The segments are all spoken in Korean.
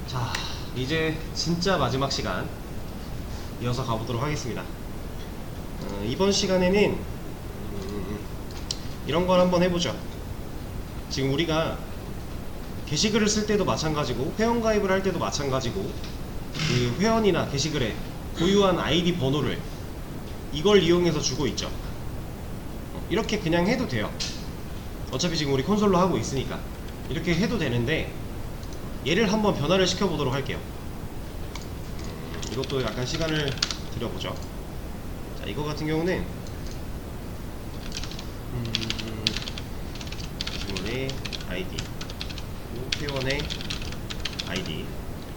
자, 이제 진짜 마지막 시간 이어서 가보도록 하겠습니다. 이번 시간에는 이런 걸 한번 해보죠. 지금 우리가 게시글을 쓸 때도 마찬가지고 회원가입을 할 때도 마찬가지고 그 회원이나 게시글에 고유한 아이디 번호를 이걸 이용해서 주고 있죠. 이렇게 그냥 해도 돼요. 어차피 지금 우리 콘솔로 하고 있으니까 이렇게 해도 되는데, 얘를 한번 변화를 시켜보도록 할게요. 이것도 약간 시간을 들여보죠. 자, 이거 같은 경우는 게시물의 아이디, 회원의 아이디.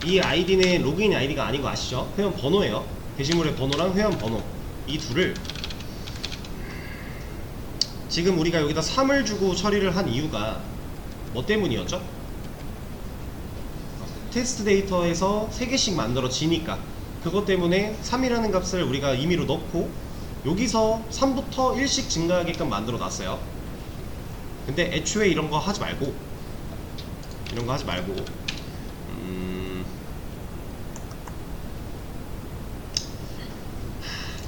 이 아이디는 로그인 아이디가 아닌 거 아시죠? 회원 번호예요. 게시물의 번호랑 회원 번호, 이 둘을 지금 우리가 여기다 3을 주고 처리를 한 이유가 뭐 때문이었죠? 테스트 데이터에서 3개씩 만들어지니까 그것 때문에 3이라는 값을 우리가 임의로 넣고 여기서 3부터 1씩 증가하게끔 만들어 놨어요. 근데 애초에 이런 거 하지 말고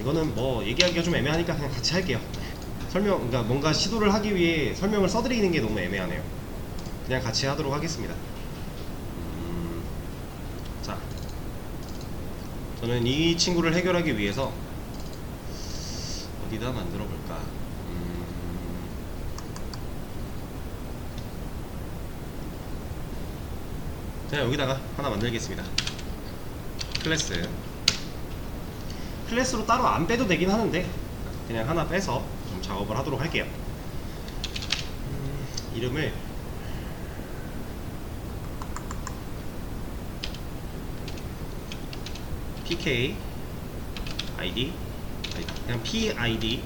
이거는 뭐 얘기하기가 좀 애매하니까 그냥 같이 할게요. 그러니까 뭔가 시도를 하기 위해 설명을 써드리는 게 너무 애매하네요. 그냥 같이 하도록 하겠습니다. 자, 저는 이 친구를 해결하기 위해서 어디다 만들어 볼까? 그냥 여기다가 하나 만들겠습니다. 클래스로 따로 안 빼도 되긴 하는데 그냥 하나 빼서 좀 작업을 하도록 할게요. 이름을 PK ID, 그냥 PID,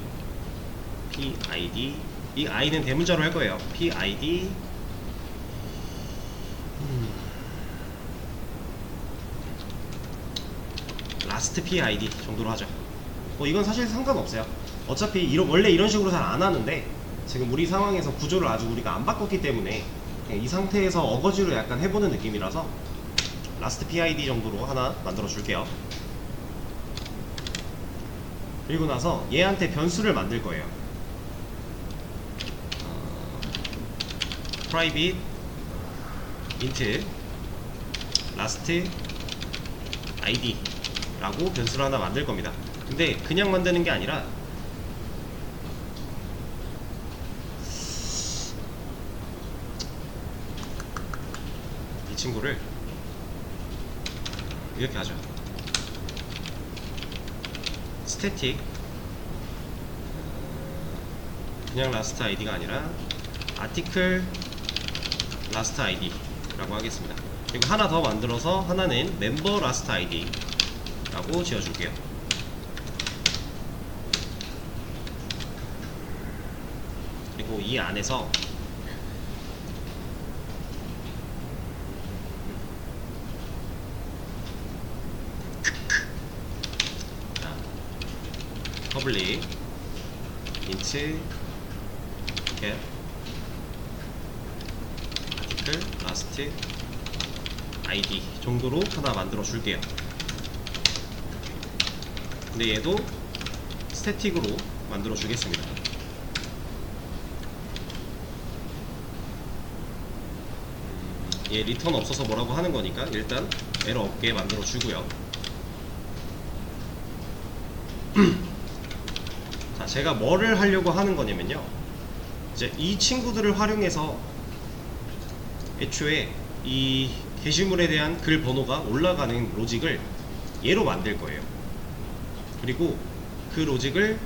이 I는 대문자로 할 거예요. PID 라스트 PID 정도로 하죠. 이건 사실 상관없어요. 어차피 원래 이런 식으로 잘 안 하는데 지금 우리 상황에서 구조를 아직 우리가 안 바꿨기 때문에 그냥 이 상태에서 어거지로 약간 해보는 느낌이라서 라스트 PID 정도로 하나 만들어 줄게요. 그리고 나서 얘한테 변수를 만들 거예요. private int last id 라고 변수를 하나 만들 겁니다. 근데 그냥 만드는 게 아니라 이 친구를 이렇게 하죠. static, 그냥 last id가 아니라 article last id 라고 하겠습니다. 그리고 하나 더 만들어서 하나는 member last id 라고 지어줄게요. 그리고 이 안에서 public int get article last id 정도로 하나 만들어 줄게요. 근데 얘도 스태틱으로 만들어 주겠습니다. 얘 리턴 없어서 뭐라고 하는 거니까 일단 에러 없게 만들어 주고요. 자, 제가 뭐를 하려고 하는 거냐면요, 이제 이 친구들을 활용해서 애초에 이 게시물에 대한 글 번호가 올라가는 로직을 얘로 만들 거예요. 그리고 그 로직을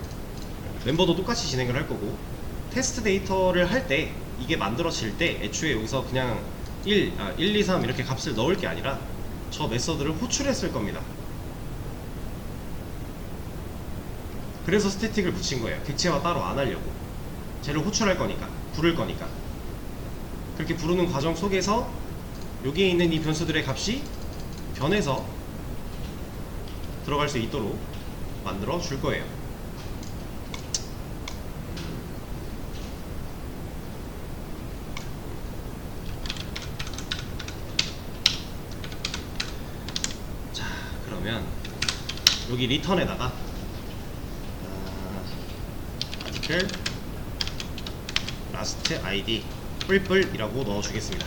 멤버도 똑같이 진행을 할 거고, 테스트 데이터를 할 때 이게 만들어질 때 애초에 여기서 그냥 1, 2, 3 이렇게 값을 넣을 게 아니라 저 메서드를 호출했을 겁니다. 그래서 스태틱을 붙인 거예요. 객체화 따로 안 하려고. 쟤를 호출할 거니까, 부를 거니까. 그렇게 부르는 과정 속에서 여기에 있는 이 변수들의 값이 변해서 들어갈 수 있도록 만들어 줄 거예요. 그러면 여기 리턴에다가 아티클 라스트 아이디 뿔뿔이라고 넣어주겠습니다.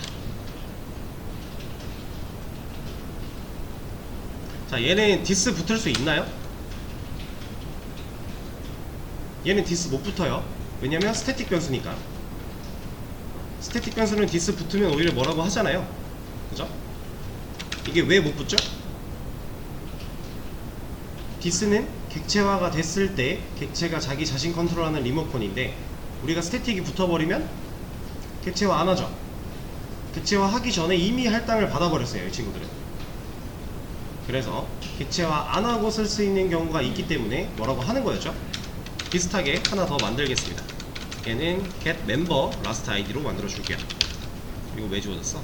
자, 얘는 디스 붙을 수 있나요? 얘는 디스 못 붙어요. 왜냐면 스태틱 변수니까. 스태틱 변수는 디스 붙으면 오히려 뭐라고 하잖아요. 그죠? 이게 왜 못 붙죠? 디스는 객체화가 됐을 때 객체가 자기 자신 컨트롤하는 리모컨인데, 우리가 스태틱이 붙어버리면 객체화 안 하죠. 객체화 하기 전에 이미 할당을 받아버렸어요, 이 친구들은. 그래서 객체화 안 하고 쓸 수 있는 경우가 있기 때문에 뭐라고 하는 거였죠? 비슷하게 하나 더 만들겠습니다. 얘는 get member last id로 만들어 줄게요. 이거 왜 주어졌어?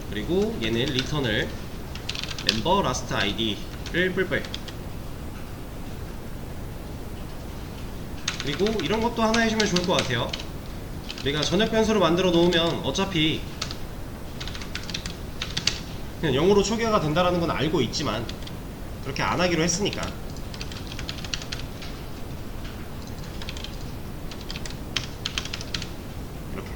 그리고 얘는 리턴을 member last id를 뿔뿔. 그리고 이런 것도 하나 해주면 좋을 것 같아요. 우리가 전역 변수로 만들어 놓으면 어차피 그냥 0으로 초기화가 된다라는 건 알고 있지만 그렇게 안 하기로 했으니까 이렇게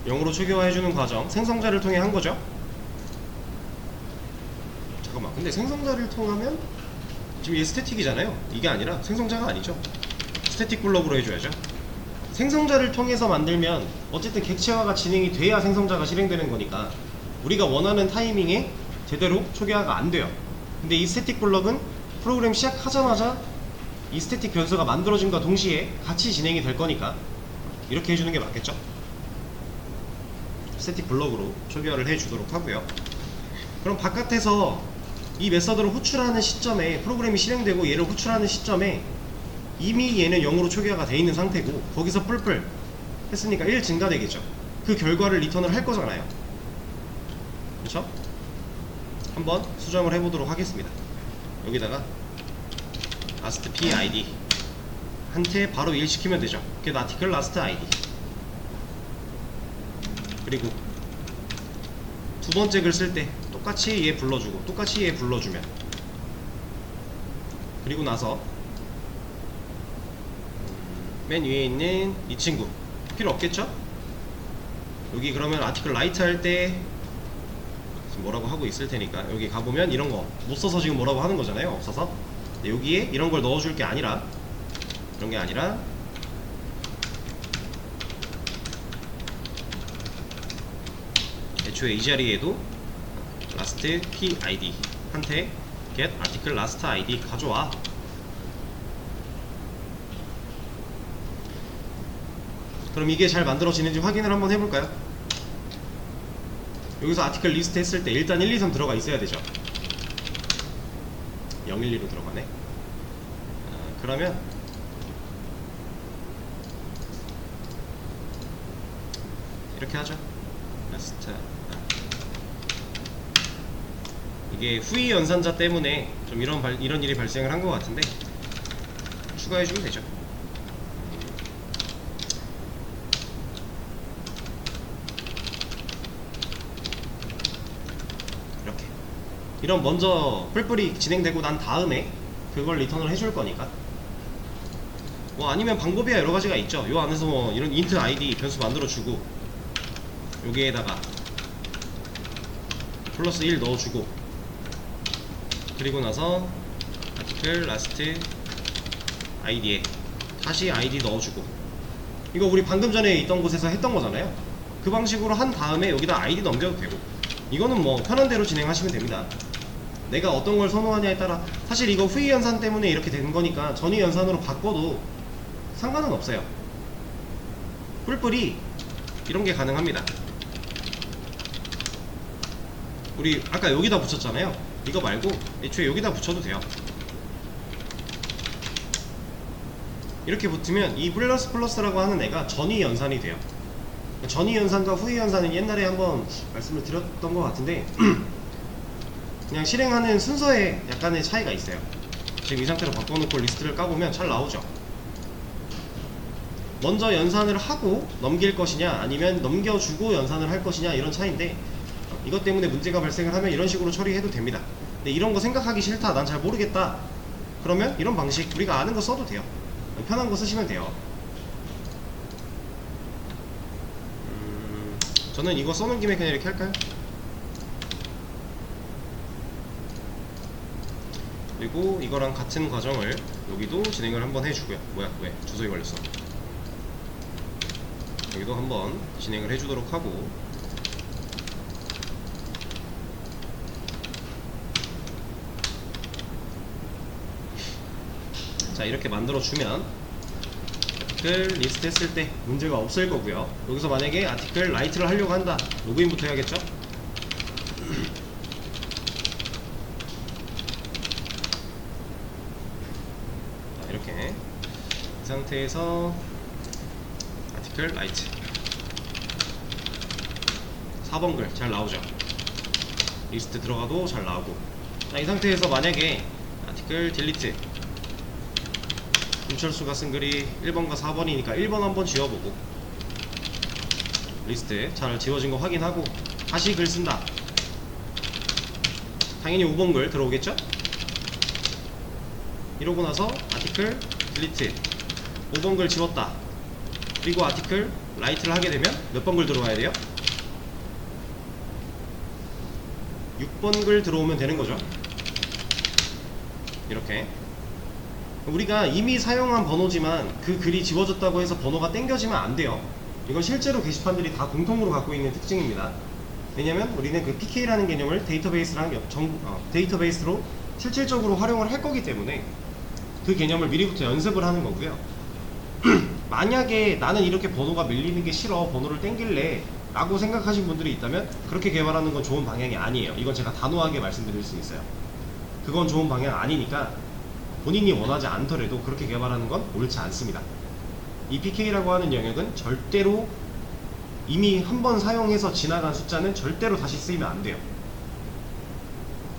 (0으로) 초기화해주는 과정 생성자를 통해 한 거죠. 잠깐만, 근데 생성자를 통하면 지금 얘 스태틱이잖아요. 이게 아니라 생성자가 아니죠. 스태틱 블럭으로 해줘야죠. 생성자를 통해서 만들면 어쨌든 객체화가 진행이 돼야 생성자가 실행되는 거니까 우리가 원하는 타이밍에 제대로 초기화가 안 돼요. 근데 이 스태틱 블럭은 프로그램 시작하자마자 이 스태틱 변수가 만들어짐과 동시에 같이 진행이 될 거니까 이렇게 해주는 게 맞겠죠? 스태틱 블럭으로 초기화를 해주도록 하고요. 그럼 바깥에서 이 메서드를 호출하는 시점에, 프로그램이 실행되고 얘를 호출하는 시점에 이미 얘는 0으로 초기화가 돼 있는 상태고 거기서 뿔뿔 했으니까 1 증가되겠죠. 그 결과를 리턴을 할 거잖아요. 그렇죠? 한번 수정을 해보도록 하겠습니다. 여기다가 last PID 한테 바로 일 시키면 되죠. get article last ID. 그리고 두 번째 글 쓸 때 똑같이 얘 불러주고 똑같이 얘 불러주면, 그리고 나서 맨 위에 있는 이 친구 필요 없겠죠? 여기 그러면 아티클 라이트 할 때 지금 뭐라고 하고 있을 테니까 여기 가보면 이런 거 못 써서 지금 뭐라고 하는 거잖아요. 없어서. 근데 여기에 이런 걸 넣어줄 게 아니라, 이런 게 아니라 애초에 이 자리에도 last PID 한테 get article last ID 가져와. 그럼 이게 잘 만들어지는지 확인을 한번 해볼까요? 여기서 아티클 리스트 했을 때 일단 1, 2, 3 들어가 있어야 되죠. 012로 들어가네. 그러면 이렇게 하죠. 라스트. 이게 후위 연산자 때문에 좀 이런 일이 발생을 한 것 같은데 추가해주면 되죠. 이렇게 이런 먼저 뿔뿔이 진행되고 난 다음에 그걸 리턴을 해줄 거니까. 뭐 아니면 방법이야 여러 가지가 있죠. 요 안에서 뭐 이런 int id 변수 만들어주고 여기에다가 플러스 1 넣어주고, 그리고 나서 article last id에 다시 id 넣어주고, 이거 우리 방금 전에 있던 곳에서 했던 거잖아요. 그 방식으로 한 다음에 여기다 id 넘겨도 되고, 이거는 뭐 편한 대로 진행하시면 됩니다. 내가 어떤 걸 선호하냐에 따라. 사실 이거 후위 연산 때문에 이렇게 된 거니까 전위 연산으로 바꿔도 상관은 없어요. 뿔뿔이 이런 게 가능합니다. 우리 아까 여기다 붙였잖아요. 이거 말고 애초에 여기다 붙여도 돼요. 이렇게 붙으면 이 플러스라고 하는 애가 전위 연산이 돼요. 전위 연산과 후위 연산은 옛날에 한번 말씀을 드렸던 것 같은데 그냥 실행하는 순서에 약간의 차이가 있어요. 지금 이 상태로 바꿔놓고 리스트를 까보면 잘 나오죠. 먼저 연산을 하고 넘길 것이냐 아니면 넘겨주고 연산을 할 것이냐 이런 차이인데, 이것 때문에 문제가 발생을 하면 이런 식으로 처리해도 됩니다. 근데 이런 거 생각하기 싫다, 난 잘 모르겠다, 그러면 이런 방식 우리가 아는 거 써도 돼요. 편한 거 쓰시면 돼요. 저는 이거 써놓은 김에 그냥 이렇게 할까요? 그리고 이거랑 같은 과정을 여기도 진행을 한번 해주고요. 뭐야, 왜 주소에 걸렸어. 여기도 한번 진행을 해주도록 하고, 자, 이렇게 만들어주면 아티클 리스트 했을 때 문제가 없을 거고요. 여기서 만약에 아티클 라이트를 하려고 한다, 로그인부터 해야겠죠? 자, 이렇게 이 상태에서 아티클 라이트 4번 글 잘 나오죠? 리스트 들어가도 잘 나오고. 자, 이 상태에서 만약에 아티클 딜리트, 김철수가 쓴 글이 1번과 4번이니까 1번 한번 지워보고, 리스트 잘 지워진 거 확인하고 다시 글 쓴다. 당연히 5번 글 들어오겠죠? 이러고 나서 아티클 딜리트 5번 글 지웠다. 그리고 아티클 라이트를 하게 되면 몇 번 글 들어와야 돼요? 6번 글 들어오면 되는 거죠. 이렇게 우리가 이미 사용한 번호지만 그 글이 지워졌다고 해서 번호가 땡겨지면 안 돼요. 이건 실제로 게시판들이 다 공통으로 갖고 있는 특징입니다. 왜냐면 우리는 그 PK라는 개념을 데이터베이스로 실질적으로 활용을 할 거기 때문에 그 개념을 미리부터 연습을 하는 거고요. 만약에 나는 이렇게 번호가 밀리는 게 싫어, 번호를 땡길래 라고 생각하신 분들이 있다면 그렇게 개발하는 건 좋은 방향이 아니에요. 이건 제가 단호하게 말씀드릴 수 있어요. 그건 좋은 방향 아니니까 본인이 원하지 않더라도 그렇게 개발하는 건 옳지 않습니다. 이 PK라고 하는 영역은 절대로 이미 한번 사용해서 지나간 숫자는 절대로 다시 쓰이면 안 돼요.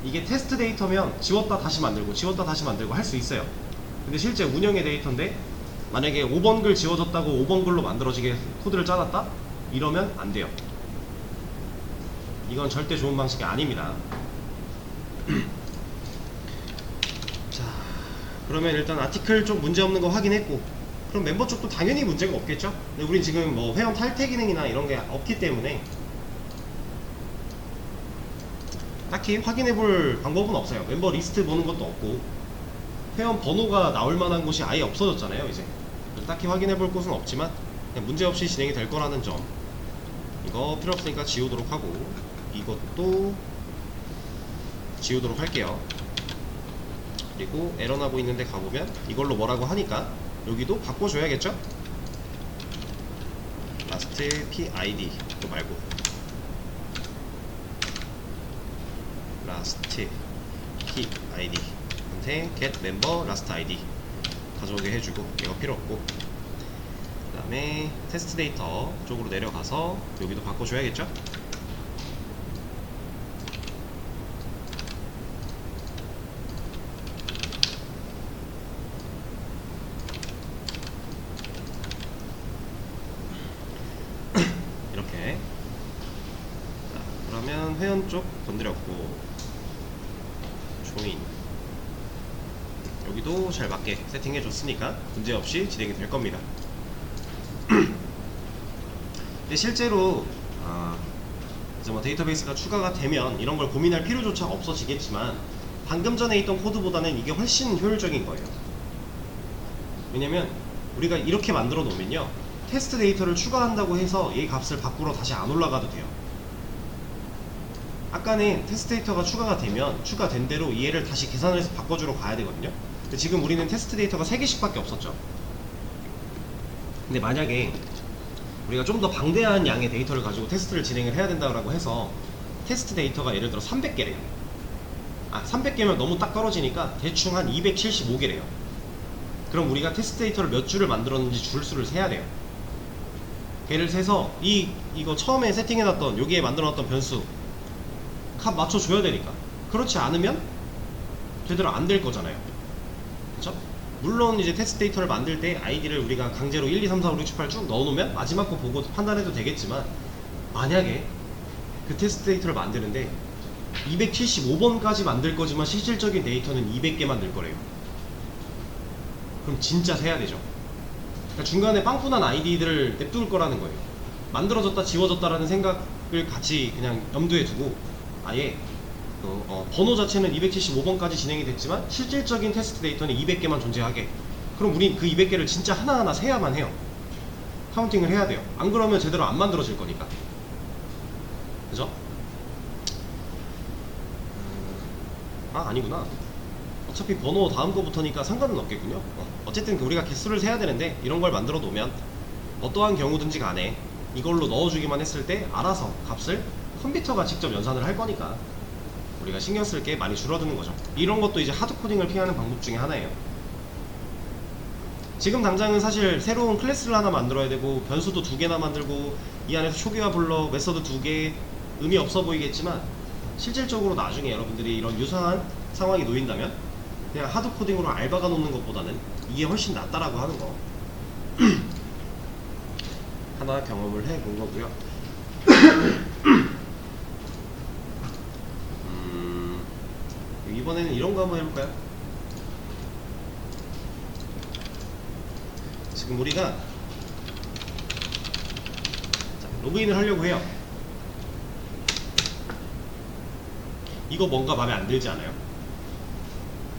이게 테스트 데이터면 지웠다 다시 만들고 지웠다 다시 만들고 할 수 있어요. 근데 실제 운영의 데이터인데 만약에 5번 글 지워졌다고 5번 글로 만들어지게 코드를 짜놨다? 이러면 안 돼요. 이건 절대 좋은 방식이 아닙니다. 자, 그러면 일단 아티클 쪽 문제없는 거 확인했고, 그럼 멤버 쪽도 당연히 문제가 없겠죠? 근데 우린 지금 뭐 회원 탈퇴 기능이나 이런 게 없기 때문에 딱히 확인해 볼 방법은 없어요. 멤버 리스트 보는 것도 없고 회원 번호가 나올 만한 곳이 아예 없어졌잖아요. 이제 딱히 확인해 볼 곳은 없지만 그냥 문제없이 진행이 될 거라는 점, 이거 필요 없으니까 지우도록 하고 이것도 지우도록 할게요. 그리고 에러 나고 있는데 가보면 이걸로 뭐라고 하니까 여기도 바꿔줘야겠죠? last PID 또 말고 last PID 한테 get member last ID 가져오게 해주고, 이거 필요 없고, 그 다음에 테스트 데이터 쪽으로 내려가서 여기도 바꿔줘야겠죠? 이렇게. 자, 그러면 회원 쪽 건드렸고 조인 여기도 잘 맞게 세팅해 줬으니까 문제없이 진행이 될 겁니다. 근데 실제로 이제 뭐 데이터베이스가 추가가 되면 이런 걸 고민할 필요조차 없어지겠지만 방금 전에 있던 코드보다는 이게 훨씬 효율적인 거예요. 왜냐면 우리가 이렇게 만들어 놓으면요, 테스트 데이터를 추가한다고 해서 얘 값을 밖으로 다시 안 올라가도 돼요. 아까는 테스트 데이터가 추가가 되면 추가된 대로 얘를 다시 계산을 해서 바꿔주러 가야 되거든요. 근데 지금 우리는 테스트 데이터가 3개씩 밖에 없었죠. 근데 만약에 우리가 좀 더 방대한 양의 데이터를 가지고 테스트를 진행을 해야 된다고 해서 테스트 데이터가 예를 들어 300개래요 300개면 너무 딱 떨어지니까 대충 한 275개래요 그럼 우리가 테스트 데이터를 몇 줄을 만들었는지 줄수를 세야 돼요. 걔를 세서 이거 처음에 세팅해놨던 여기에 만들어놨던 변수 값 맞춰줘야 되니까. 그렇지 않으면 제대로 안 될 거잖아요. 그쵸? 물론 이제 테스트 데이터를 만들 때 아이디를 우리가 강제로 1, 2, 3, 4, 5, 6, 7, 8 쭉 넣어놓으면 마지막 거 보고 판단해도 되겠지만, 만약에 그 테스트 데이터를 만드는데 275번까지 만들 거지만 실질적인 데이터는 200개 만들 거래요. 그럼 진짜 세야 되죠. 그러니까 중간에 빵꾸난 아이디들을 냅둘 거라는 거예요. 만들어졌다 지워졌다라는 생각을 같이 그냥 염두에 두고 아예 번호 자체는 275번까지 진행이 됐지만 실질적인 테스트 데이터는 200개만 존재하게. 그럼 우린 그 200개를 진짜 하나하나 세야만 해요. 카운팅을 해야 돼요. 안 그러면 제대로 안 만들어질 거니까. 그죠? 아니구나. 어차피 번호 다음 거부터니까 상관은 없겠군요. 어쨌든 우리가 개수를 세야 되는데 이런 걸 만들어 놓으면 어떠한 경우든지 간에 이걸로 넣어주기만 했을 때 알아서 값을 컴퓨터가 직접 연산을 할 거니까 우리가 신경 쓸 게 많이 줄어드는 거죠. 이런 것도 이제 하드 코딩을 피하는 방법 중에 하나예요. 지금 당장은 사실 새로운 클래스를 하나 만들어야 되고 변수도 2개나 만들고 이 안에서 초기화 블럭, 메서드 2개 의미 없어 보이겠지만 실질적으로 나중에 여러분들이 이런 유사한 상황이 놓인다면 그냥 하드 코딩으로 알바가 놓는 것보다는 이게 훨씬 낫다라고 하는 거 하나 경험을 해본 거고요. 이번에는 이런 거 한번 해볼까요? 지금 우리가 자, 로그인을 하려고 해요. 이거 뭔가 마음에 안 들지 않아요?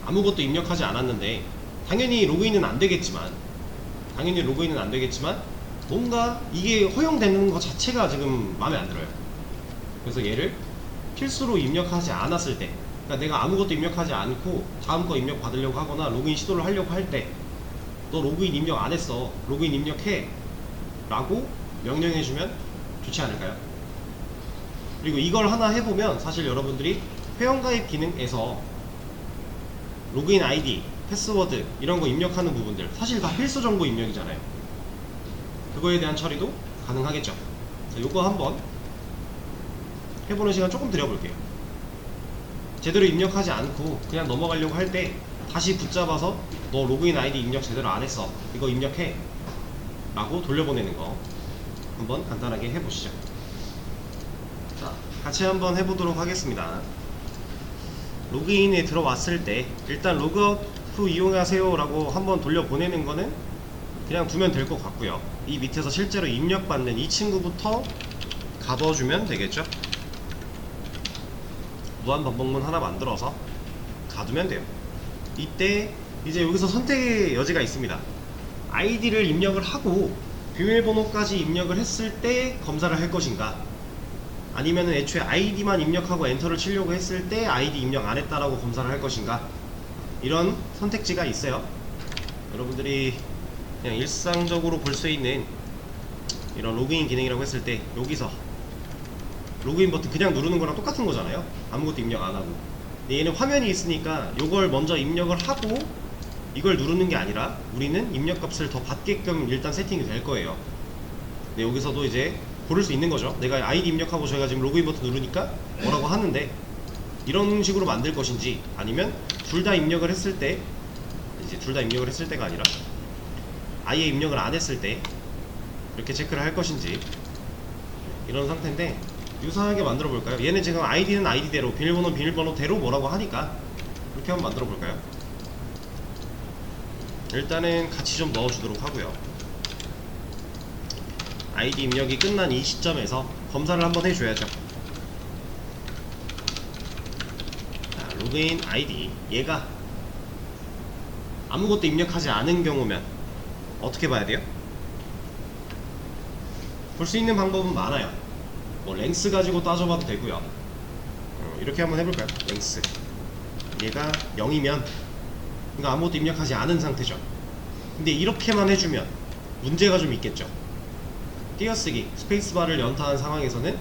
아무것도 입력하지 않았는데 당연히 로그인은 안 되겠지만 뭔가 이게 허용되는 것 자체가 지금 마음에 안 들어요. 그래서 얘를 필수로 입력하지 않았을 때, 그러니까 내가 아무것도 입력하지 않고 다음 거 입력 받으려고 하거나 로그인 시도를 하려고 할 때 너 로그인 입력 안 했어, 로그인 입력해 라고 명령해주면 좋지 않을까요? 그리고 이걸 하나 해보면 사실 여러분들이 회원가입 기능에서 로그인 아이디, 패스워드 이런 거 입력하는 부분들 사실 다 필수 정보 입력이잖아요. 그거에 대한 처리도 가능하겠죠. 자, 요거 한번 해보는 시간 조금 드려볼게요. 제대로 입력하지 않고 그냥 넘어가려고 할 때 다시 붙잡아서 너 로그인 아이디 입력 제대로 안 했어, 이거 입력해 라고 돌려보내는 거 한번 간단하게 해보시죠. 자, 같이 한번 해보도록 하겠습니다. 로그인에 들어왔을 때 일단 로그아웃 후 이용하세요 라고 한번 돌려보내는 거는 그냥 두면 될 것 같고요. 이 밑에서 실제로 입력받는 이 친구부터 가둬주면 되겠죠. 무한 반복문 하나 만들어서 가두면 돼요. 이때 이제 여기서 선택의 여지가 있습니다. 아이디를 입력을 하고 비밀번호까지 입력을 했을 때 검사를 할 것인가, 아니면은 애초에 아이디만 입력하고 엔터를 치려고 했을 때 아이디 입력 안 했다라고 검사를 할 것인가, 이런 선택지가 있어요. 여러분들이 그냥 일상적으로 볼 수 있는 이런 로그인 기능이라고 했을 때 여기서 로그인 버튼 그냥 누르는 거랑 똑같은 거잖아요. 아무것도 입력 안 하고. 근데 얘는 화면이 있으니까 요걸 먼저 입력을 하고 이걸 누르는 게 아니라 우리는 입력 값을 더 받게끔 일단 세팅이 될 거예요. 근데 여기서도 이제 고를 수 있는 거죠. 내가 아이디 입력하고 저희가 지금 로그인 버튼 누르니까 뭐라고 하는데 이런 식으로 만들 것인지, 아니면 둘 다 입력을 했을 때, 이제 둘 다 입력을 했을 때가 아니라 아예 입력을 안 했을 때 이렇게 체크를 할 것인지, 이런 상태인데 유사하게 만들어 볼까요? 얘는 지금 아이디는 아이디대로, 비밀번호는 비밀번호대로 뭐라고 하니까 이렇게 한번 만들어 볼까요? 일단은 같이 좀 넣어 주도록 하고요. 아이디 입력이 끝난 이 시점에서 검사를 한번 해줘야죠. 자, 로그인 아이디, 얘가 아무것도 입력하지 않은 경우면 어떻게 봐야 돼요? 볼 수 있는 방법은 많아요. 뭐 랭스 가지고 따져봐도 되고요. 이렇게 한번 해볼까요? 랭스, 얘가 0이면 그러니까 아무것도 입력하지 않은 상태죠. 근데 이렇게만 해주면 문제가 좀 있겠죠. 띄어쓰기, 스페이스바를 연타한 상황에서는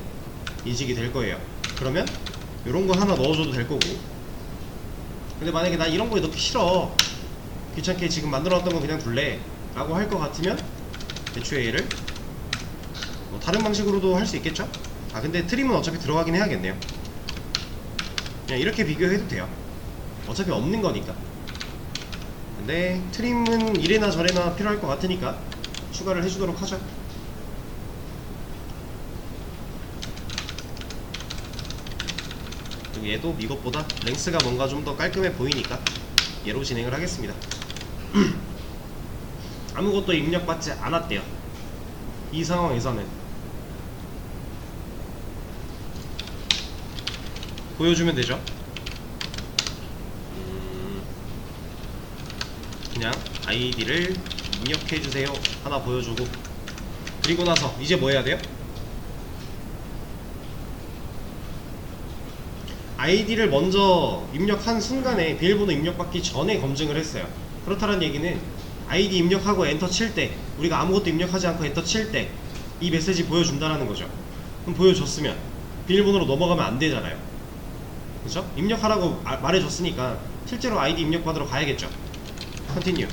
인식이 될 거예요. 그러면 이런 거 하나 넣어줘도 될 거고, 근데 만약에 나 이런 거에 넣기 싫어, 귀찮게 지금 만들어놨던 거 그냥 둘래 라고 할 것 같으면 애초에 얘를 뭐 다른 방식으로도 할 수 있겠죠? 근데 트림은 어차피 들어가긴 해야겠네요. 그냥 이렇게 비교해도 돼요. 어차피 없는 거니까. 근데 트림은 이래나 저래나 필요할 것 같으니까 추가를 해주도록 하죠. 그리고 얘도 이것보다 랭스가 뭔가 좀 더 깔끔해 보이니까 얘로 진행을 하겠습니다. 아무것도 입력받지 않았대요. 이 상황에서는 보여주면 되죠. 그냥 아이디를 입력해주세요 하나 보여주고, 그리고 나서 이제 뭐 해야 돼요? 아이디를 먼저 입력한 순간에 비밀번호 입력받기 전에 검증을 했어요. 그렇다는 얘기는 아이디 입력하고 엔터 칠 때, 우리가 아무것도 입력하지 않고 엔터 칠 때 이 메시지 보여준다는 거죠. 그럼 보여줬으면 비밀번호로 넘어가면 안 되잖아요. 그렇죠? 입력하라고 말해줬으니까 실제로 아이디 입력받으러 가야겠죠. 컨티뉴.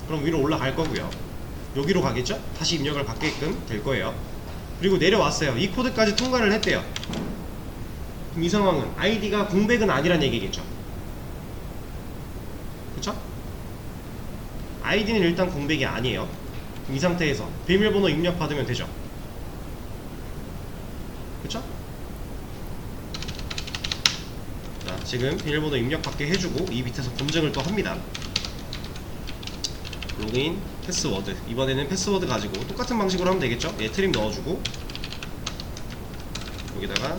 그럼 위로 올라갈 거고요. 여기로 가겠죠? 다시 입력을 받게끔 될 거예요. 그리고 내려왔어요. 이 코드까지 통과를 했대요. 그럼 이 상황은 아이디가 공백은 아니란 얘기겠죠. 그쵸? 아이디는 일단 공백이 아니에요. 그럼 이 상태에서 비밀번호 입력 받으면 되죠. 그쵸? 자, 지금 비밀번호 입력 받게 해주고 이 밑에서 검증을 또 합니다. 로그인, 패스워드. 이번에는 패스워드 가지고 똑같은 방식으로 하면 되겠죠? 얘 트림 넣어주고 여기다가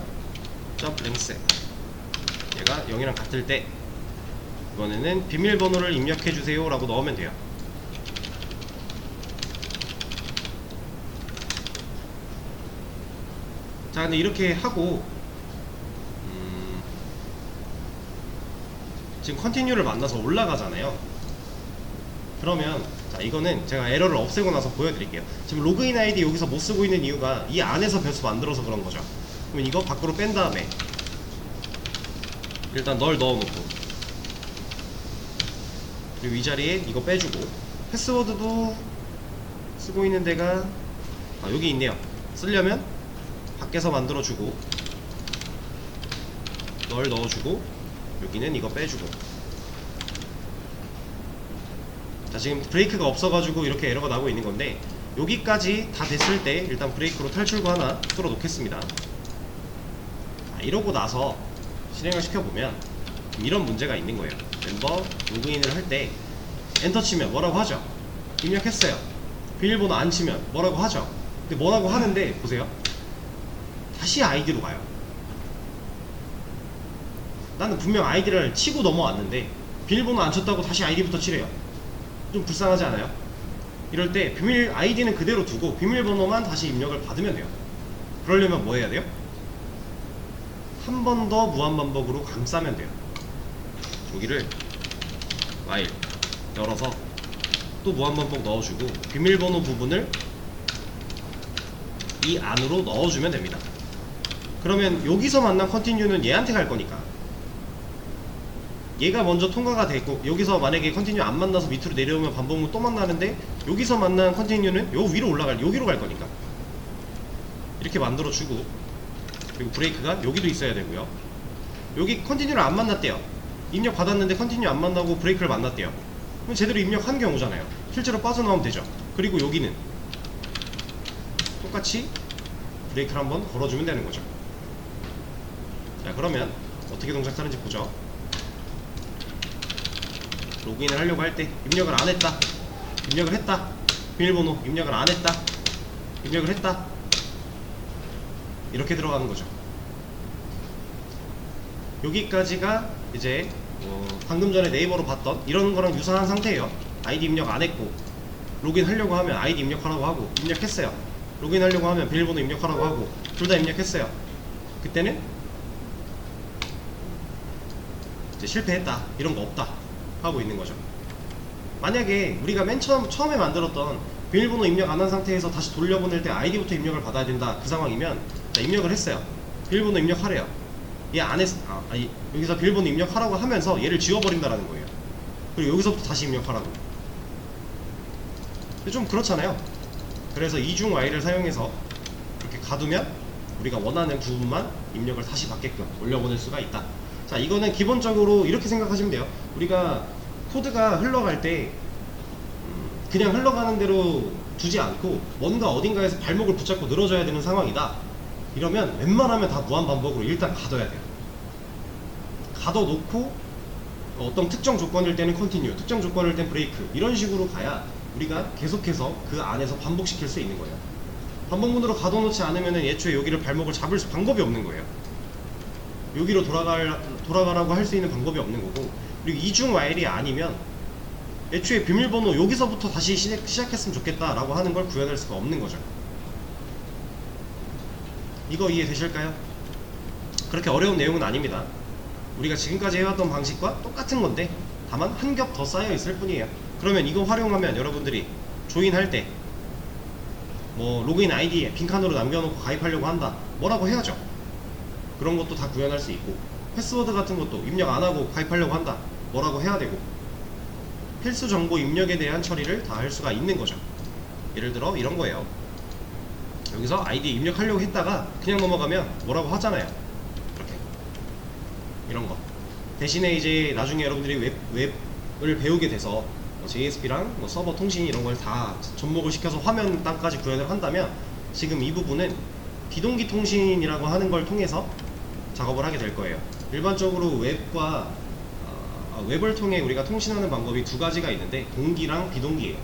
점프 랭스, 얘가 0이랑 같을 때 이번에는 비밀번호를 입력해주세요 라고 넣으면 돼요. 자, 근데 이렇게 하고 지금 컨티뉴를 만나서 올라가잖아요. 그러면 자, 이거는 제가 에러를 없애고 나서 보여드릴게요. 지금 로그인 아이디 여기서 못 쓰고 있는 이유가 이 안에서 변수 만들어서 그런 거죠. 그러면 이거 밖으로 뺀 다음에 일단 널 넣어놓고, 그리고 이 자리에 이거 빼주고, 패스워드도 쓰고 있는 데가 여기 있네요. 쓰려면 밖에서 만들어주고 널 넣어주고 여기는 이거 빼주고. 자, 지금 브레이크가 없어가지고 이렇게 에러가 나고 있는 건데, 여기까지 다 됐을 때 일단 브레이크로 탈출구 하나 뚫어 놓겠습니다. 이러고 나서 실행을 시켜보면 이런 문제가 있는 거예요. 멤버 로그인을 할 때 엔터 치면 뭐라고 하죠? 입력했어요. 비밀번호 안 치면 뭐라고 하죠? 근데 뭐라고 하는데 보세요. 다시 아이디로 가요. 나는 분명 아이디를 치고 넘어왔는데 비밀번호 안 쳤다고 다시 아이디부터 치래요. 좀 불쌍하지 않아요? 이럴 때 비밀 아이디는 그대로 두고 비밀번호만 다시 입력을 받으면 돼요. 그러려면 뭐 해야 돼요? 한 번 더 무한반복으로 감싸면 돼요. 여기를 와일 열어서 또 무한반복 넣어주고 비밀번호 부분을 이 안으로 넣어주면 됩니다. 그러면 여기서 만난 컨티뉴는 얘한테 갈 거니까 얘가 먼저 통과가 됐고, 여기서 만약에 컨티뉴 안 만나서 밑으로 내려오면 반복문 또 만나는데 여기서 만난 컨티뉴는 요 위로 여기로 갈 거니까 이렇게 만들어주고, 그리고 브레이크가 여기도 있어야 되고요. 여기 컨티뉴를 안 만났대요. 입력 받았는데 컨티뉴 안 만나고 브레이크를 만났대요. 그럼 제대로 입력한 경우잖아요. 실제로 빠져나오면 되죠. 그리고 여기는 똑같이 브레이크를 한번 걸어주면 되는 거죠. 자, 그러면 어떻게 동작하는지 보죠. 로그인을 하려고 할 때 입력을 안 했다, 입력을 했다, 비밀번호 입력을 안 했다, 입력을 했다, 이렇게 들어가는 거죠. 여기까지가 이제 방금 전에 네이버로 봤던 이런 거랑 유사한 상태예요. 아이디 입력 안 했고 로그인 하려고 하면 아이디 입력하라고 하고 입력했어요. 로그인 하려고 하면 비밀번호 입력하라고 하고 둘 다 입력했어요. 그때는 이제 실패했다, 이런 거 없다 하고 있는 거죠. 만약에 우리가 맨 처음에 만들었던 비밀번호 입력 안 한 상태에서 다시 돌려보낼 때 아이디부터 입력을 받아야 된다, 그 상황이면 자, 입력을 했어요. 비밀번호 입력하래요. 얘 안 했, 여기서 비밀번호 입력하라고 하면서 얘를 지워버린다라는 거예요. 그리고 여기서부터 다시 입력하라고. 근데 좀 그렇잖아요. 그래서 이중 Y를 사용해서 이렇게 가두면 우리가 원하는 부분만 입력을 다시 받게끔 올려보낼 수가 있다. 자, 이거는 기본적으로 이렇게 생각하시면 돼요. 우리가 코드가 흘러갈 때 그냥 흘러가는 대로 두지 않고 뭔가 어딘가에서 발목을 붙잡고 늘어져야 되는 상황이다 이러면 웬만하면 다 무한 반복으로 일단 가둬야 돼요. 가둬놓고 어떤 특정 조건일 때는 컨티뉴, 특정 조건일 땐 브레이크 이런 식으로 가야 우리가 계속해서 그 안에서 반복시킬 수 있는 거예요. 반복문으로 가둬놓지 않으면 애초에 여기를 발목을 잡을 방법이 없는 거예요. 여기로 돌아가라고 할 수 있는 방법이 없는 거고, 그리고 이중 와일이 아니면 애초에 비밀번호 여기서부터 다시 시작했으면 좋겠다 라고 하는 걸 구현할 수가 없는 거죠. 이거 이해되실까요? 그렇게 어려운 내용은 아닙니다. 우리가 지금까지 해왔던 방식과 똑같은 건데 다만 한 겹 더 쌓여 있을 뿐이에요. 그러면 이거 활용하면 여러분들이 조인할 때 뭐 로그인 아이디에 빈칸으로 남겨놓고 가입하려고 한다 뭐라고 해야죠. 그런 것도 다 구현할 수 있고, 패스워드 같은 것도 입력 안하고 가입하려고 한다 뭐라고 해야 되고, 필수 정보 입력에 대한 처리를 다 할 수가 있는 거죠. 예를 들어 이런 거예요. 여기서 아이디 입력하려고 했다가 그냥 넘어가면 뭐라고 하잖아요. 이렇게 이런 거 대신에 이제 나중에 여러분들이 웹을 배우게 돼서 뭐 JSP랑 뭐 서버 통신 이런 걸 다 접목을 시켜서 화면 땅까지 구현을 한다면 지금 이 부분은 비동기 통신이라고 하는 걸 통해서 작업을 하게 될 거예요. 일반적으로 웹을 통해 우리가 통신하는 방법이 두 가지가 있는데 동기랑 비동기예요.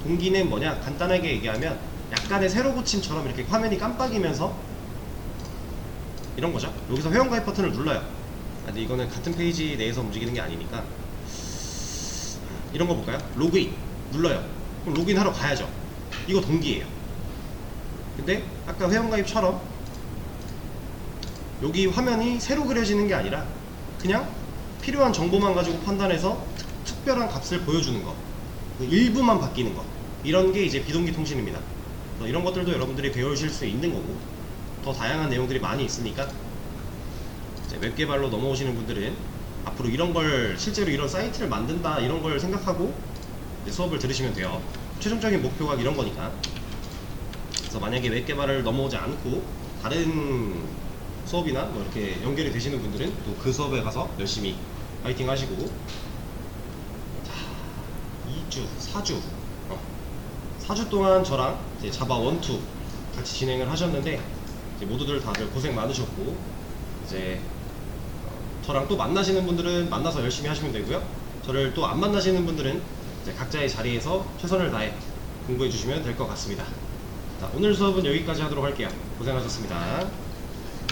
동기는 뭐냐, 간단하게 얘기하면 약간의 세로 고침처럼 이렇게 화면이 깜빡이면서 이런 거죠. 여기서 회원가입 버튼을 눌러요. 근데 이거는 같은 페이지 내에서 움직이는 게 아니니까 이런 거 볼까요? 로그인 눌러요. 그럼 로그인 하러 가야죠. 이거 동기예요. 근데 아까 회원가입처럼 여기 화면이 새로 그려지는 게 아니라 그냥 필요한 정보만 가지고 판단해서 특별한 값을 보여주는 거, 일부만 바뀌는 거, 이런 게 이제 비동기 통신입니다. 이런 것들도 여러분들이 배우실 수 있는 거고, 더 다양한 내용들이 많이 있으니까 이제 웹 개발로 넘어오시는 분들은 앞으로 이런 걸 실제로 이런 사이트를 만든다 이런 걸 생각하고 이제 수업을 들으시면 돼요. 최종적인 목표가 이런 거니까. 그래서 만약에 웹 개발을 넘어오지 않고 다른 수업이나 뭐 이렇게 연결이 되시는 분들은 또 그 수업에 가서 열심히 파이팅 하시고, 자, 2주, 4주 동안 저랑 이제 자바 1, 2 같이 진행을 하셨는데 이제 모두들 다들 고생 많으셨고, 이제 저랑 또 만나시는 분들은 만나서 열심히 하시면 되고요. 저를 또 안 만나시는 분들은 이제 각자의 자리에서 최선을 다해 공부해 주시면 될 것 같습니다. 자, 오늘 수업은 여기까지 하도록 할게요. 고생하셨습니다.